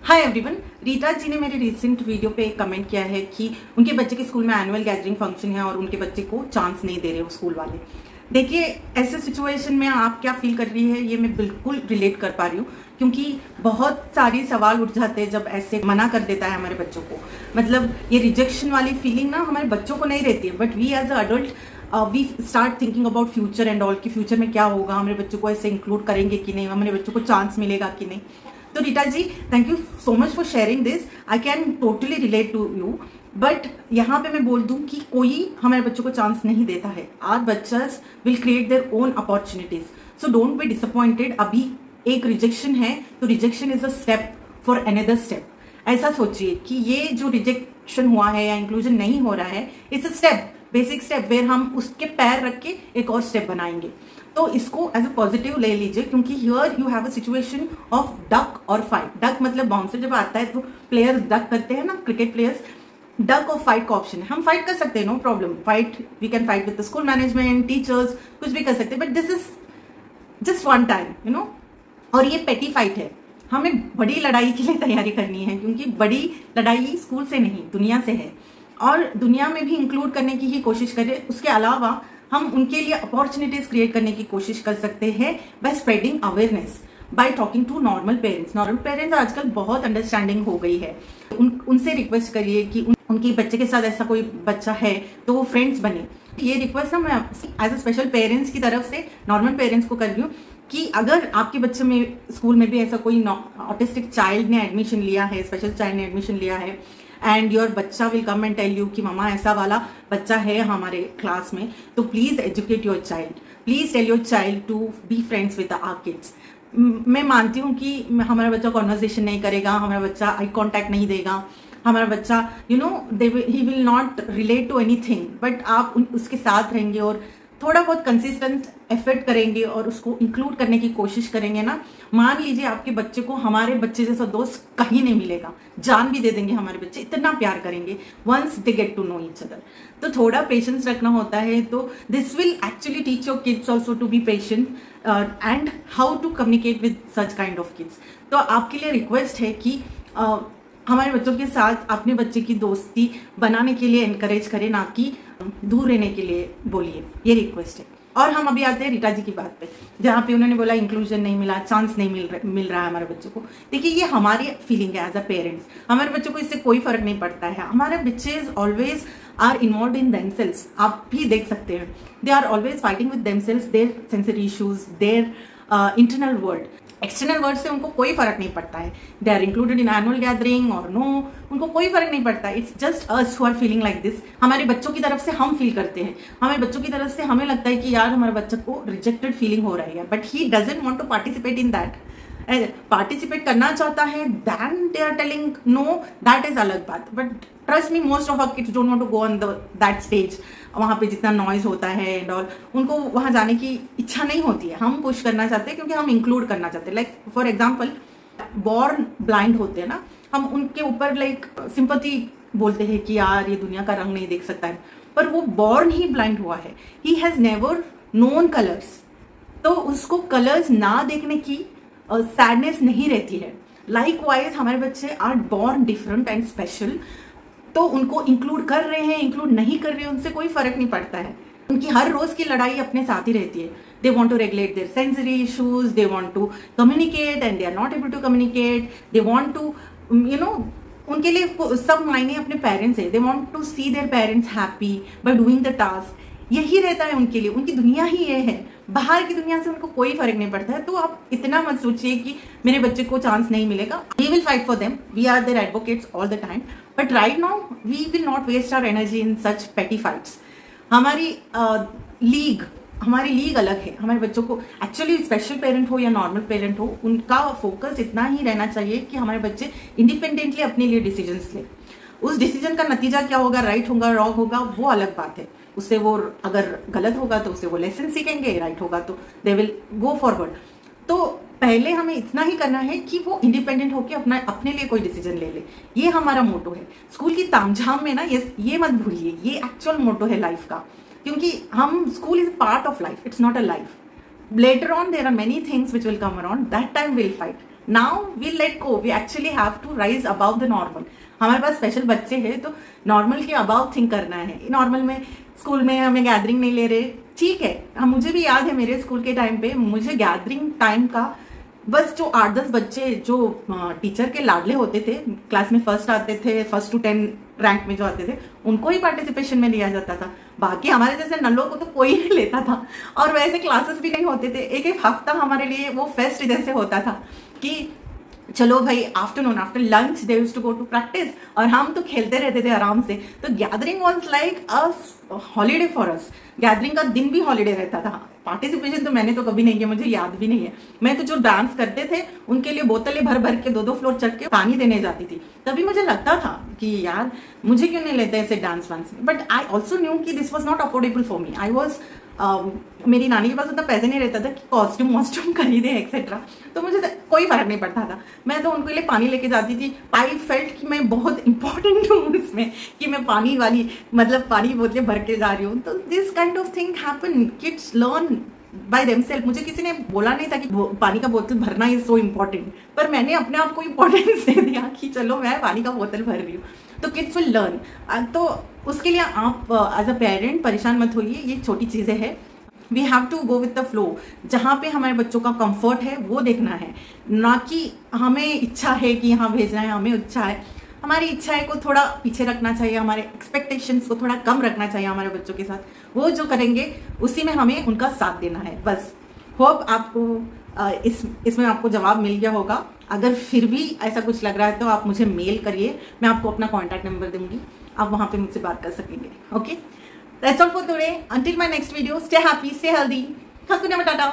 Hi everyone, Rita ji ने मेरे recent video पे कमेंट किया है कि उनके बच्चे के स्कूल में एनुअल गैदरिंग फंक्शन है और उनके बच्चे को चांस नहीं दे रहे वो स्कूल वाले। देखिए, ऐसे सिचुएशन में आप क्या फील कर रही है ये मैं बिल्कुल रिलेट कर पा रही हूँ, क्योंकि बहुत सारी सवाल उठ जाते हैं जब ऐसे मना कर देता है हमारे बच्चों को। मतलब ये रिजेक्शन वाली फीलिंग ना हमारे बच्चों को नहीं रहती है, but we as a adult we start thinking about future and all कि फ्यूचर में क्या होगा, हमारे बच्चों को ऐसे इंक्लूड करेंगे कि नहीं, हमारे बच्चों को चांस मिलेगा कि नहीं। तो Rita ji, thank you so much for sharing this. I can totally relate to you, but यहाँ पे मैं बोल दूं कि कोई हमारे बच्चों को चांस नहीं देता है। आवर बच्चर्स will create their own opportunities, so don't be disappointed. अभी एक रिजेक्शन है तो rejection is a step for another step. ऐसा सोचिए कि ये जो रिजेक्शन हुआ है या इंक्लूजन नहीं हो रहा है, it's a step, basic step where हम उसके पैर रख के एक और स्टेप बनाएंगे। तो इसको एज अ पॉजिटिव ले लीजिए, क्योंकि here you have a situation of duck और फाइट। डक मतलब बाउंसर जब आता है तो प्लेयर्स डक करते हैं ना, क्रिकेट प्लेयर्स। डक और फाइट का ऑप्शन है, हम फाइट कर सकते हैं, no problem. Fight, we can fight with the school management, teachers, कुछ भी कर सकते हैं, but this is just one time, you know. और ये पेटी फाइट है, हमें बड़ी लड़ाई के लिए तैयारी करनी है, क्योंकि बड़ी लड़ाई स्कूल से नहीं दुनिया से है, और दुनिया में भी इंक्लूड करने की ही कोशिश करें। उसके अलावा हम उनके लिए अपॉर्चुनिटीज क्रिएट करने की कोशिश कर सकते हैं by spreading awareness, by talking to normal parents. Normal parents आजकल बहुत अंडरस्टैंडिंग हो गई है। उनसे रिक्वेस्ट करिए कि उनके बच्चे के साथ ऐसा कोई बच्चा है तो वो फ्रेंड्स बने। ये रिक्वेस्ट ना मैं एज अ स्पेशल पेरेंट्स की तरफ से नॉर्मल पेरेंट्स को कर रही हूँ कि अगर आपके बच्चे में स्कूल में भी ऐसा कोई ऑटिस्टिक चाइल्ड ने एडमिशन लिया है, स्पेशल चाइल्ड ने एडमिशन लिया है, एंड योर बच्चा will come and tell you कि मम्मा ऐसा वाला बच्चा है हमारे क्लास में, तो please educate your child, please tell your child to be friends with our kids. मैं मानती हूँ कि हमारा बच्चा कॉन्वर्सेशन नहीं करेगा, हमारा बच्चा आई कॉन्टैक्ट नहीं देगा, हमारा बच्चा ही will not relate to anything, but आप उसके साथ रहेंगे और थोड़ा बहुत कंसिस्टेंट एफर्ट करेंगे और उसको इंक्लूड करने की कोशिश करेंगे ना, मान लीजिए आपके बच्चे को हमारे बच्चे जैसा दोस्त कहीं नहीं मिलेगा। जान भी दे देंगे हमारे बच्चे, इतना प्यार करेंगे once they get to know each other. तो थोड़ा पेशेंस रखना होता है। तो this will actually teach your kids also to be patient and how to communicate with such kind of kids. तो आपके लिए रिक्वेस्ट है कि हमारे बच्चों के साथ अपने बच्चे की दोस्ती बनाने के लिए एनकरेज करें, ना कि दूर रहने के लिए बोलिए। ये रिक्वेस्ट है। और हम अभी आते हैं रीता जी की बात पे, जहाँ पे उन्होंने बोला इंक्लूजन नहीं मिला, चांस नहीं मिल रहा है हमारे बच्चों को। देखिए, ये हमारी फीलिंग है एज अ पेरेंट्स। हमारे बच्चों को इससे कोई फर्क नहीं पड़ता है। हमारे बच्चे always are involve in themselves. आप भी देख सकते हैं, they are always fighting with themselves, their sensory issues, their internal world. External word से उनको कोई फर्क नहीं पड़ता है। They are included in annual gathering और नो, उनको कोई फर्क नहीं पड़ता। It's just us who are feeling like this. हमारे बच्चों की तरफ से हम फील करते हैं, हमारे बच्चों की तरफ से हमें लगता है कि यार हमारे बच्चे को रिजेक्टेड फीलिंग हो रही है, but he doesn't want to participate in that. Participate करना चाहता है, then they are telling no, that is अलग बात। But trust me, most of our kids don't want to go on that stage. वहाँ पे जितना नॉइज होता है एंड ऑल, उनको वहाँ जाने की इच्छा नहीं होती है। हम पुश करना चाहते हैं क्योंकि हम इंक्लूड करना चाहते हैं। Like for example, born blind होते हैं ना, हम उनके ऊपर लाइक सिंपैथी बोलते हैं कि यार ये दुनिया का रंग नहीं देख सकता है, पर वो बॉर्न ही ब्लाइंड हुआ है। He has never known colours, तो उसको कलर्स ना देखने की सैडनेस नहीं रहती है। लाइकवाइज हमारे बच्चे are born different and special, तो उनको इंक्लूड कर रहे हैं, इंक्लूड नहीं कर रहे हैं, उनसे कोई फर्क नहीं पड़ता है। उनकी हर रोज की लड़ाई अपने साथ ही रहती है। They want to regulate their sensory issues, they want to communicate and they are not able to communicate. They want to उनके लिए सब मायने अपने पेरेंट्स है। They want to see their parents happy by doing the task. यही रहता है उनके लिए, उनकी दुनिया ही ये है। बाहर की दुनिया से उनको कोई फर्क नहीं पड़ता है। तो आप इतना मत सोचिए कि मेरे बच्चे को चांस नहीं मिलेगा। We will fight for them, we are their advocates all the time, but right now we will not waste our energy in such petty fights. हमारी लीग अलग है। हमारे बच्चों को एक्चुअली स्पेशल पेरेंट हो या नॉर्मल पेरेंट हो, उनका फोकस इतना ही रहना चाहिए कि हमारे बच्चे इंडिपेंडेंटली अपने लिए डिसीजंस ले। उस डिसीजन का नतीजा क्या होगा, राइट होगा, रॉन्ग होगा, वो अलग बात है। उससे वो अगर गलत होगा तो उससे वो लेसन सीखेंगे, राइट होगा तो दे विल गो फॉरवर्ड। तो पहले हमें इतना ही करना है कि वो इंडिपेंडेंट होकर अपने लिए कोई डिसीजन ले ले। ये हमारा मोटो है। स्कूल की तामझाम में ना ये मत भूलिए, ये एक्चुअल मोटो है लाइफ का, क्योंकि हम school is part of life, it's not a life. Later on there are many things which will come around, that time will fight. Now we let go, we actually have to rise about the normal. हमारे पास special बच्चे हैं तो normal के about think करना है। Normal में school में हमें गैदरिंग नहीं ले रहे, ठीक है। मुझे भी याद है मेरे स्कूल के टाइम पे मुझे गैदरिंग टाइम का बस जो 8-10 बच्चे जो टीचर के लाडले होते थे, क्लास में फर्स्ट आते थे, 1 to 10 रैंक में जो आते थे, उनको ही पार्टिसिपेशन में लिया जाता था। बाकी हमारे जैसे नल्लों को तो कोई नहीं लेता था। और वैसे क्लासेस भी नहीं होते थे। एक एक हफ्ता हमारे लिए वो फेस्ट जैसे होता था कि चलो भाई afternoon after lunch they used to go to practice, और हम तो खेलते रहते थे आराम से। तो gathering was like a holiday for us. Gathering का दिन भी हॉलीडे रहता था। पार्टिसिपेशन तो मैंने तो कभी नहीं किया, मुझे याद भी नहीं है। मैं तो जो डांस करते थे उनके लिए बोतलें भर भर के 2-2 फ्लोर चढ़ के पानी देने जाती थी। तभी मुझे लगता था कि यार मुझे क्यों नहीं लेते ऐसे डांस वांस में। बट आई ऑल्सो न्यू कि this was not affordable for me. I was मेरी नानी के पास उतना पैसे नहीं रहता था कि कॉस्ट्यूम वॉस्ट्यूम खरीदे एक्सेट्रा, तो मुझे कोई फर्क नहीं पड़ता था। मैं तो उनके लिए पानी लेके जाती थी। आई फेल्ट कि मैं बहुत इंपॉर्टेंट हूँ इसमें, कि मैं पानी वाली मतलब पानी बोतलें भर के जा रही हूँ। तो this kind of thing happen, kids learn by themself. मुझे किसी ने बोला नहीं था कि पानी का बोतल भरना इज सो इम्पोर्टेंट, पर मैंने अपने आप को इम्पोर्टेंस दे दिया कि चलो मैं पानी का बोतल भर रही हूँ। तो किड्स विल लर्न। तो उसके लिए आप एज अ पेरेंट परेशान मत होइए, ये छोटी चीज़ें हैं। We have to go with the flow. जहाँ पे हमारे बच्चों का कंफर्ट है वो देखना है, ना कि हमें इच्छा है कि यहाँ भेजना है, हमें इच्छा है। हमारी इच्छाएं को थोड़ा पीछे रखना चाहिए, हमारे एक्सपेक्टेशंस को थोड़ा कम रखना चाहिए हमारे बच्चों के साथ। वो जो करेंगे उसी में हमें उनका साथ देना है बस। होप आपको इसमें आपको जवाब मिल गया होगा। अगर फिर भी ऐसा कुछ लग रहा है तो आप मुझे मेल करिए, मैं आपको अपना कॉन्टैक्ट नंबर दूंगी, आप वहाँ पे मुझसे बात कर सकेंगे। Okay, that's all for today. Until my next video, stay happy, stay healthy. Hakuna Matata.